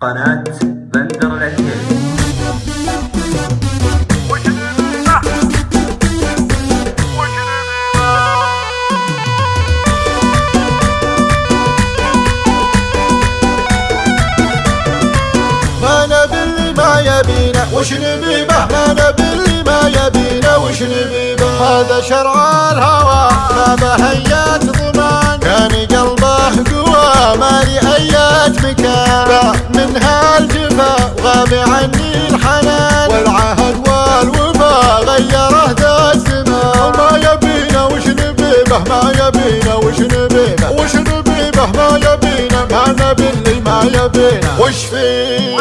قناة بندر العتيبي. ما نبي اللي ما يبينا وش نبي به، ما نبي اللي ما يبينا وش نبي به. هذا شرع الهوى ما بهيات ضمان، كان قلبه قوى ما لي ايات مكان. من هالجفا غاب عني الحنان، والعهد والوفا غيره ذا الزمان. ما يبينا وش نبي به، ما يبينا وش نبي به، وش نبي به ما يبينا. ما نبي اللي ما يبينا وش فيه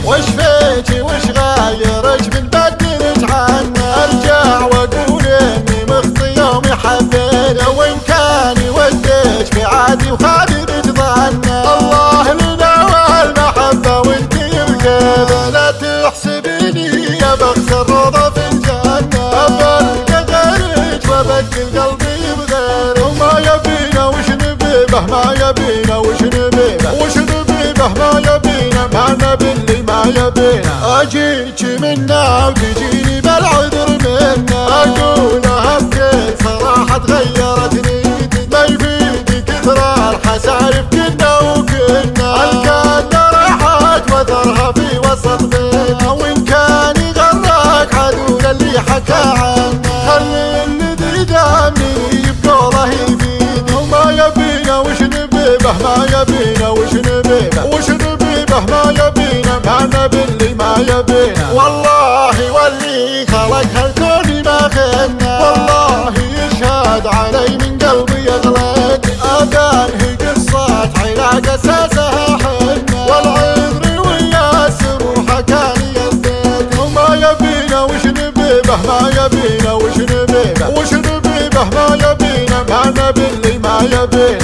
وش فيتي وش غايرك بنبدلك عنا. ارجع واقول اني مخطي يومي حبيت، وان كان وديك بعادي وخالدك ظنا. الله لنا والمحبه وانت الكذا، لا تحسبيني يا بخسر روضه في الجنه. ابلقى غيرك وابدل قلبي بغيرك. وما يبينا وش نبي به، ما يبينا وش نبي به، وش نبي به ما يبينا. ما نبي اللي ما يبينا. اجيك منا وتجيني بالعذر منا، اقولها بكل صراحه تغيرت نيتي. ما يفيد كثر الحسايب كنا وكنا، الكنا راحت وثرها في وسط بيتنا. وان كان يغرك عدول اللي حكى عنه، خلي الذي دامني بقوله يفيد. وما يبينا وش نبي به، ما يبينا وش نبي به، وش نبي به ما يبينا. ما نبي اللي ما يبينا. والله واللي خلق هالكون ما خنا، والله يشهد علي من قلبي يغلق. ابان هي قصة علاقة اساسها حنا، والعذر والياسر وحكاني البيت. وما يبينا وش نبي به، ما يبينا وش نبي به، وش نبي به ما يبينا. ما نبي اللي ما يبينا.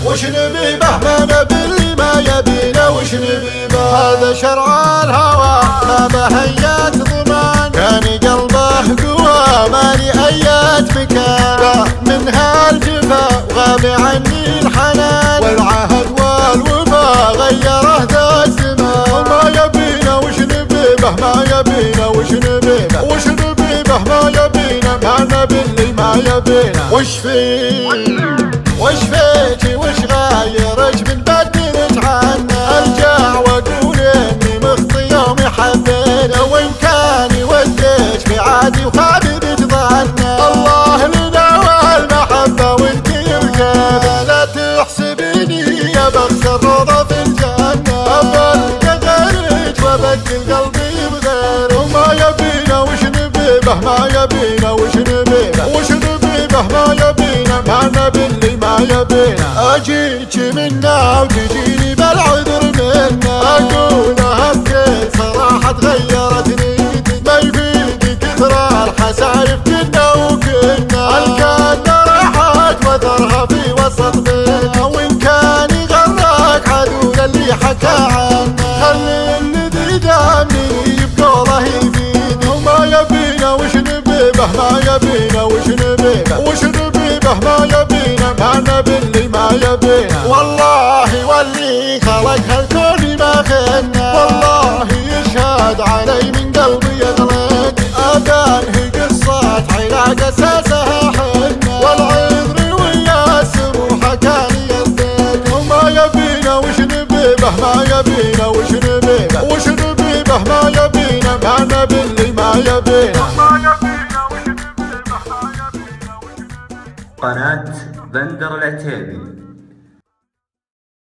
وش نبي به، ما نبي اللي ما يبينا وش نبي به. هذا شرع الهوى ما بهيات ضمان، كان قلبه قوى ما لي ايات مكان. من هالجفا غاب عني الحنان، والعهد والوفا غيره ذا الزمان. وما يبينا وش نبي به، ما يبينا وش نبي به، وش نبي به ما يبينا. ما نبي اللي ما يبينا وش فيه وش فيتي وش غايرك بنبدلك عنا. ارجع واقول اني مخطي يومي حبيت، وان كان وديك بعادي وخالدك ظنا. الله لنا والمحبه وانت الكذا، لا تحسبيني يا بخسر روضه في الجنه. ابلقى غيرك وابدل قلبي بغيرك. وما يبينا وش نبي به، ما يبينا وش نبي به، وش نبي به ما يبينا. ما نبي اللي ما يبينا. اجيك منا وتجيني بالعذر منا، اقولها بكل صراحه تغيرت نيتي. ما يفيد كثر الحسايب كنا وكنا، الكنا راحت وثرها في وسط بيتنا. وان كان يغرك عدول اللي حكى عنه، خلي الذي دامني بقوله يفيد. وما يبينا وش نبي به، ما يبينا وش نبي به، وش نبي به ما يبينا. ما نبي اللي ما يبينا. والله واللي خلق هالكون ما خنا، والله يشهد علي من قلبي يغلق. ابان هي قصة علاقة اساسها حنا، والعذر والياسر وحكاني البيت. وما يبينا وش نبي به، ما يبينا وش نبي به، وش نبي به ما يبينا. ما نبي اللي ما يبينا. قناة بندر العتيبي.